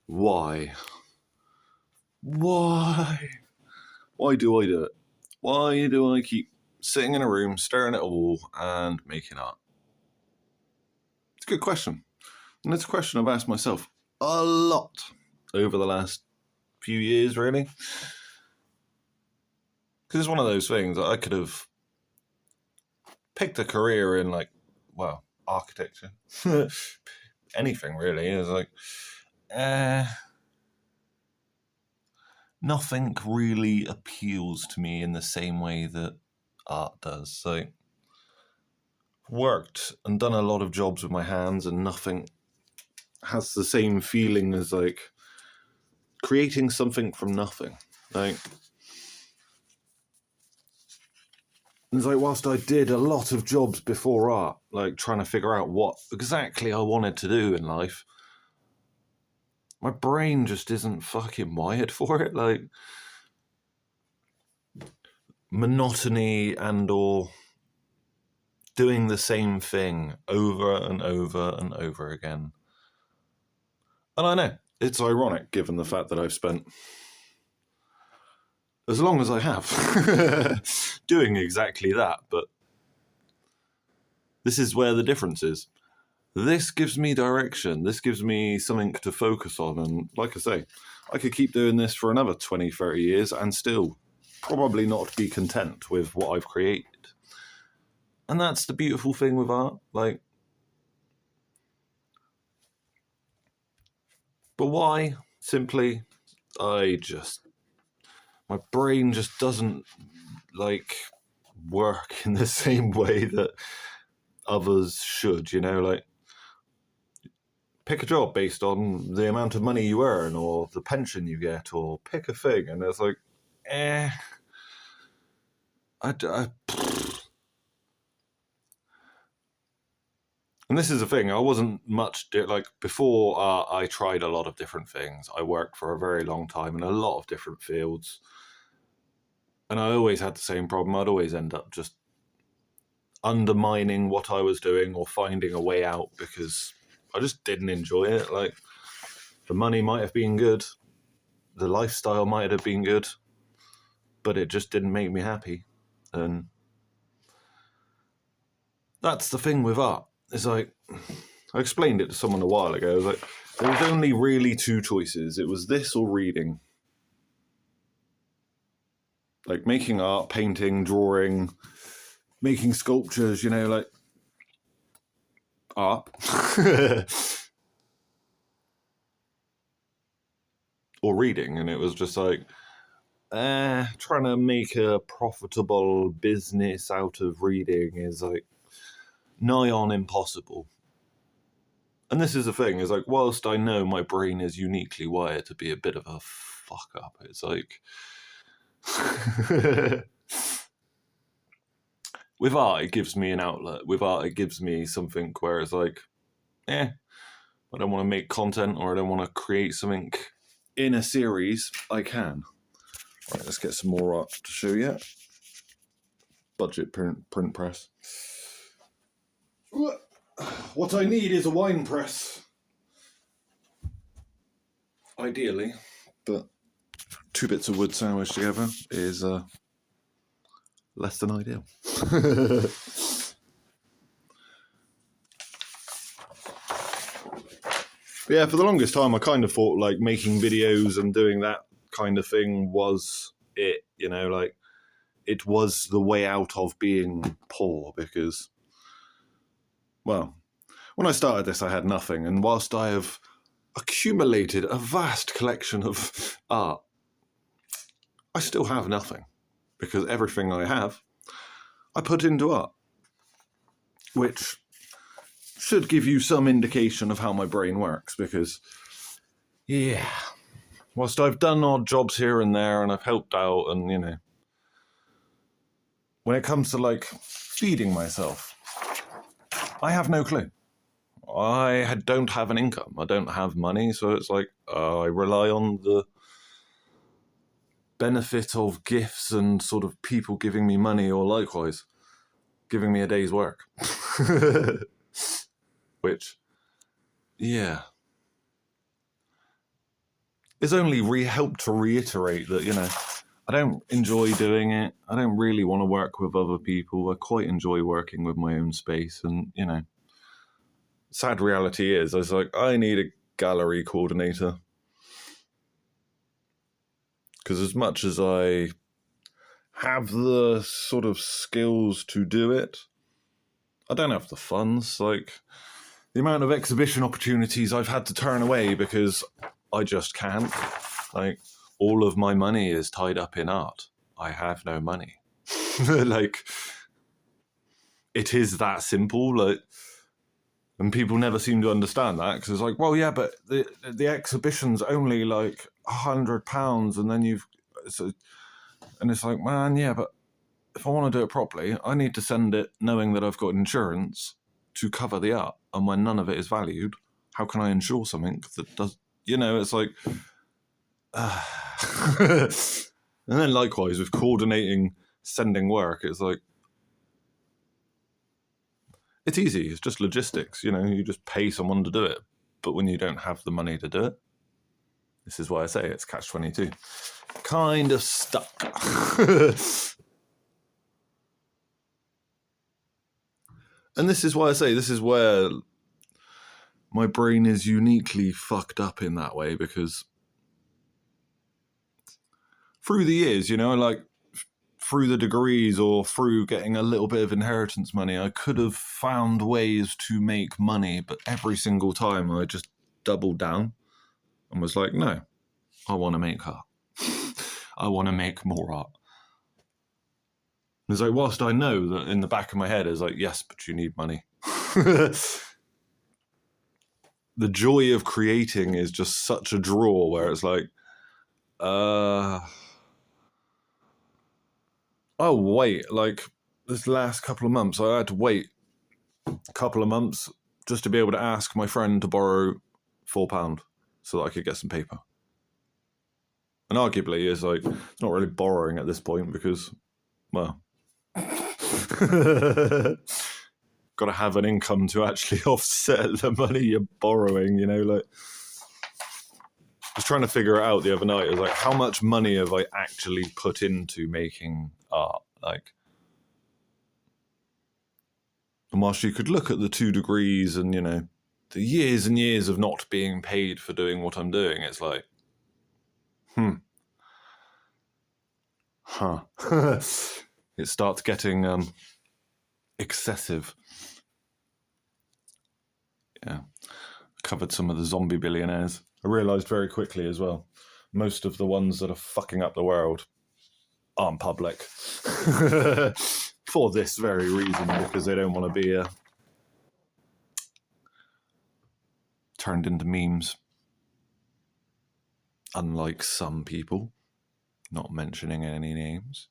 Why? Why? Why do I do it? Why do I keep sitting in a room, staring at a wall and making art? It's a good question. And it's a question I've asked myself a lot over the last few years, really. Because it's one of those things that I could have picked a career in, like, well, architecture. Anything, really. It's like, nothing really appeals to me in the same way that art does. So, worked and done a lot of jobs with my hands, and nothing has the same feeling as, like, creating something from nothing. Like, it's like, whilst I did a lot of jobs before art, like trying to figure out what exactly I wanted to do in life, my brain just isn't fucking wired for it. Like, monotony and or doing the same thing over and over and over again. And I know, it's ironic given the fact that I've spent as long as I have doing exactly that, but this is where the difference is. This gives me direction, this gives me something to focus on, and like I say, I could keep doing this for another 20, 30 years and still probably not be content with what I've created. And that's the beautiful thing with art, like, but why? Simply, my brain just doesn't, like, work in the same way that others should, you know, like, pick a job based on the amount of money you earn or the pension you get, or pick a thing, and it's like, and this is the thing, I wasn't much, like, before I tried a lot of different things. I worked for a very long time in a lot of different fields, and I always had the same problem. I'd always end up just undermining what I was doing or finding a way out because I just didn't enjoy it. Like, the money might have been good, the lifestyle might have been good, but it just didn't make me happy. And that's the thing with art. It's like, I explained it to someone a while ago. I was like, there was only really two choices. It was this or reading. Like, making art, painting, drawing, making sculptures, you know, like, art. Or reading. And it was just like, trying to make a profitable business out of reading is, like, nigh on impossible. And this is the thing, is like, whilst I know my brain is uniquely wired to be a bit of a fuck up, it's like, with art, it gives me an outlet. With art, it gives me something where it's like, I don't want to make content, or I don't want to create something in a series, I can. Right, let's get some more art to show you. Budget print press. What I need is a wine press. Ideally, but 2 bits of wood sandwiched together is less than ideal. But yeah, for the longest time, I kind of thought, like, making videos and doing that kind of thing was it, you know, like, it was the way out of being poor, because, well, when I started this, I had nothing, and whilst I have accumulated a vast collection of art, I still have nothing, because everything I have, I put into art, which should give you some indication of how my brain works, because, yeah, whilst I've done odd jobs here and there, and I've helped out, and, you know, when it comes to, like, feeding myself, I have no clue. I don't have an income. I don't have money, so it's like, I rely on the benefit of gifts and sort of people giving me money, or likewise giving me a day's work. Which, yeah. it's only helped to reiterate that, I don't enjoy doing it. I don't really want to work with other people. I quite enjoy working with my own space. And, sad reality is, I was like, I need a gallery coordinator. Because as much as I have the sort of skills to do it, I don't have the funds. Like, the amount of exhibition opportunities I've had to turn away because I just can't. Like, all of my money is tied up in art. I have no money. Like, it is that simple. Like, and people never seem to understand that, because it's like, well, yeah, but the exhibition's only like £100, and then and it's like, man, yeah, but if I want to do it properly, I need to send it knowing that I've got insurance to cover the art. And when none of it is valued, how can I insure something that does, it's like, and then likewise with coordinating, sending work, it's like, it's easy. It's just logistics, you just pay someone to do it. But when you don't have the money to do it, this is why I say it's catch-22. Kind of stuck. And this is why I say this is where my brain is uniquely fucked up in that way, because through the years, like through the degrees or through getting a little bit of inheritance money, I could have found ways to make money, but every single time I just doubled down and was like, no, I want to make art. I want to make more art. It's like, whilst I know that in the back of my head is like, yes, but you need money. The joy of creating is just such a draw where it's like, oh, wait, like this last couple of months, I had to wait a couple of months just to be able to ask my friend to borrow £4 so that I could get some paper. And arguably, it's like, it's not really borrowing at this point because, well, got to have an income to actually offset the money you're borrowing, like. I was trying to figure it out the other night. It was like, how much money have I actually put into making art? Like, and whilst you could look at the 2 degrees and, the years and years of not being paid for doing what I'm doing, it's like, it starts getting excessive. Yeah. Covered some of the zombie billionaires. I realised very quickly as well, most of the ones that are fucking up the world aren't public. For this very reason, because they don't want to be turned into memes. Unlike some people, not mentioning any names.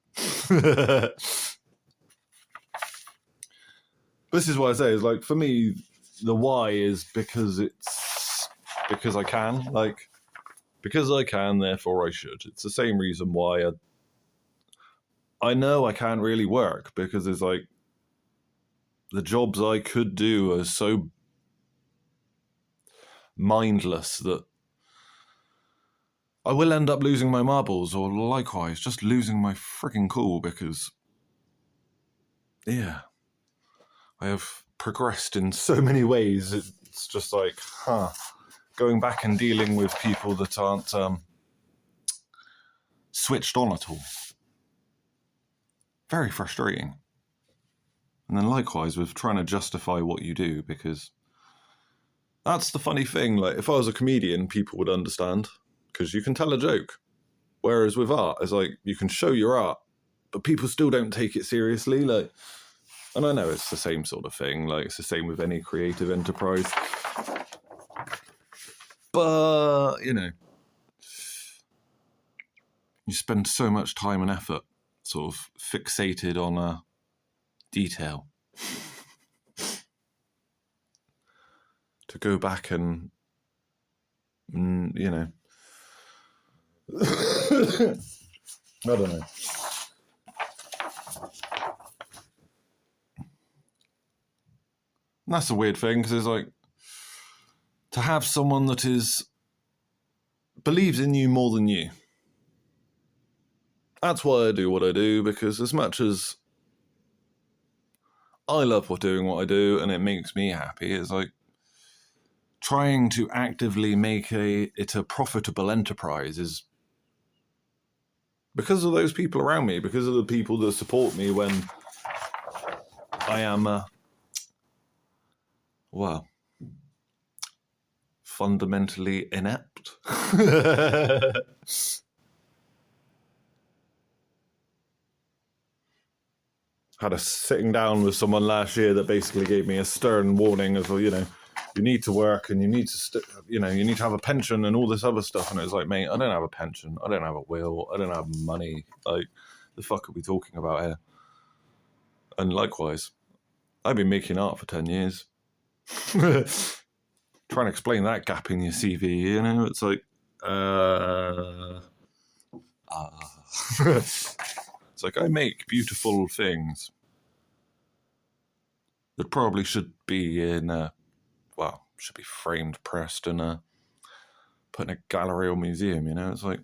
This is what I say, is like, for me, the why is because I can, like, because I can, therefore I should. It's the same reason why I know I can't really work, because it's like, the jobs I could do are so mindless that I will end up losing my marbles, or likewise, just losing my freaking cool, because, yeah, I have progressed in so many ways. It's just like, going back and dealing with people that aren't switched on at all. Very frustrating. And then likewise with trying to justify what you do, because that's the funny thing. Like, if I was a comedian, people would understand, because you can tell a joke. Whereas with art, it's like, you can show your art, but people still don't take it seriously. Like, and I know it's the same sort of thing. Like, it's the same with any creative enterprise. But, you spend so much time and effort sort of fixated on a detail. To go back and, I don't know. And that's a weird thing, because it's like, to have someone that is believes in you more than you. That's why I do what I do, because as much as I love doing what I do and it makes me happy, it's like trying to actively make it a profitable enterprise is because of those people around me, because of the people that support me when I am, fundamentally inept. Had a sitting down with someone last year that basically gave me a stern warning of, you need to work and you need to, you need to have a pension and all this other stuff. And it was like, mate, I don't have a pension. I don't have a will. I don't have money. Like, the fuck are we talking about here? And likewise, I've been making art for 10 years. Trying to explain that gap in your CV, it's like, it's like I make beautiful things that probably should be should be framed, pressed, and put in a gallery or museum. It's like,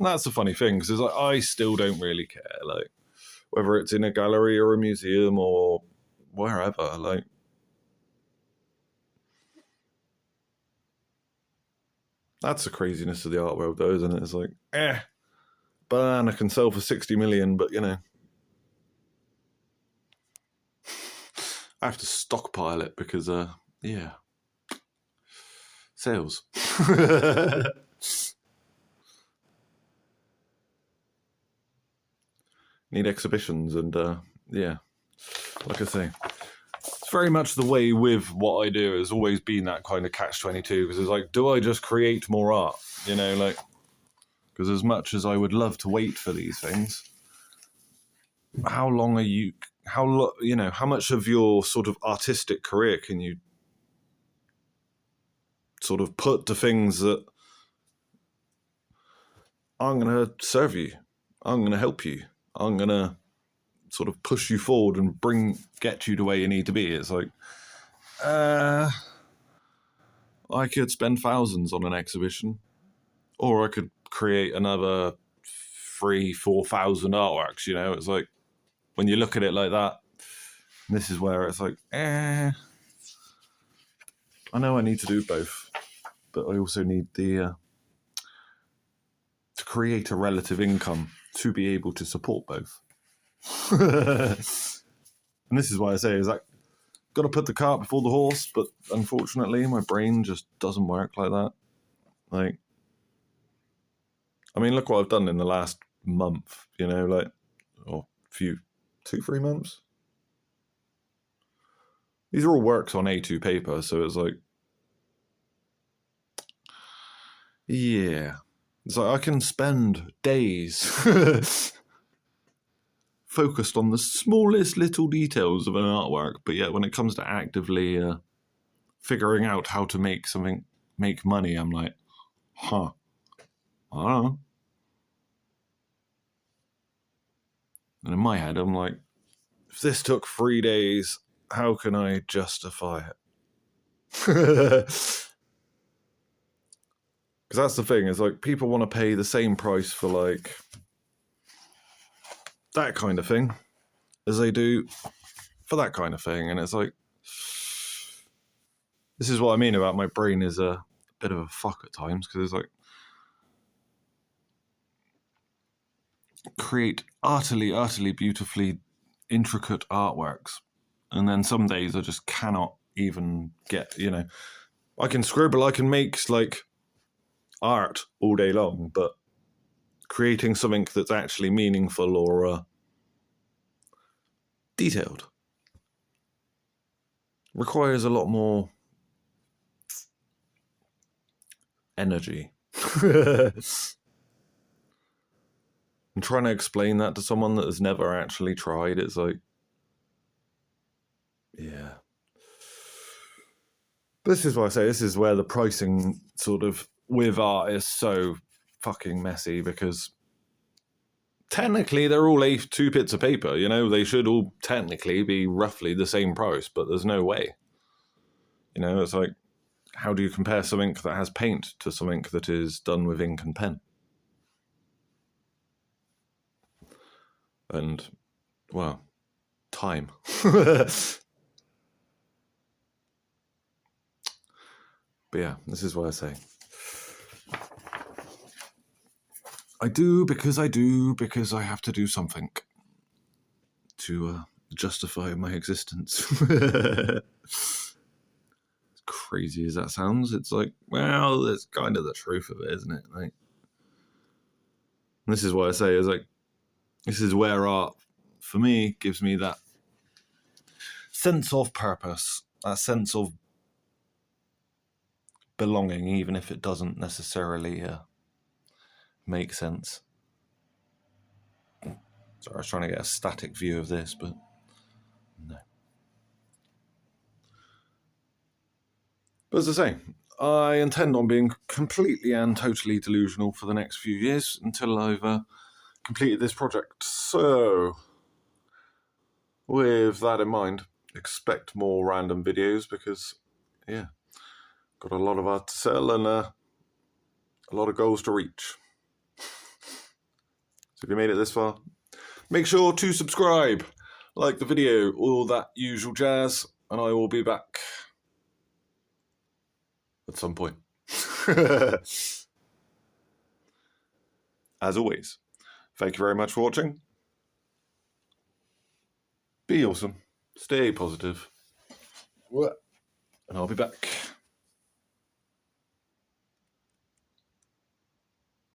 And that's the funny thing, because like, I still don't really care, like whether it's in a gallery or a museum or wherever. Like, that's the craziness of the art world, though, isn't it? It's like, banana can sell for 60 million, but I have to stockpile it because, sales. Need exhibitions, and like I say, it's very much the way with what I do. Has always been that kind of catch-22, because it's like, do I just create more art? Because as much as I would love to wait for these things, how long are you? How much of your sort of artistic career can you sort of put to things that I'm going to serve you, I'm going to help you, I'm going to sort of push you forward and get you to where you need to be? It's like, I could spend thousands on an exhibition, or I could create another 3,000-4,000 artworks. It's like, when you look at it like that, this is where it's like, I know I need to do both, but I also need to create a relative income to be able to support both. And this is why I say, is like, got to put the cart before the horse, but unfortunately my brain just doesn't work like that. Like, I mean, look what I've done in the last month, or 2-3 months. These are all works on A2 paper, so it's like, yeah. It's like I can spend days focused on the smallest little details of an artwork, but yet when it comes to actively figuring out how to make something make money, I'm like, I don't know. And in my head, I'm like, if this took 3 days, how can I justify it? Because that's the thing, is like, people want to pay the same price for like that kind of thing as they do for that kind of thing. And it's like, this is what I mean about my brain is a bit of a fuck at times, because it's like, create utterly beautifully intricate artworks, and then some days I just cannot even get, I can scribble, I can make like art all day long, but creating something that's actually meaningful or detailed requires a lot more energy. And trying to explain that to someone that has never actually tried, it's like, yeah. But this is why I say, this is where the pricing sort of with art is so fucking messy, because technically they're all A2 bits of paper, they should all technically be roughly the same price, but there's no way. You know, it's like, how do you compare something that has paint to something that is done with ink and pen? And, well, time. But yeah, this is what I say. I do because I have to do something to justify my existence. As crazy as that sounds, it's like, well, that's kind of the truth of it, isn't it? Like, this is what I say, is like, this is where art, for me, gives me that sense of purpose, that sense of belonging, even if it doesn't necessarily make sense. Sorry, I was trying to get a static view of this, but no. But as I say, I intend on being completely and totally delusional for the next few years until I've completed this project. So, with that in mind, expect more random videos because, yeah, got a lot of art to sell and a lot of goals to reach. So if you made it this far, make sure to subscribe, like the video, all that usual jazz, and I will be back at some point. As always, thank you very much for watching. Be awesome, stay positive, and I'll be back.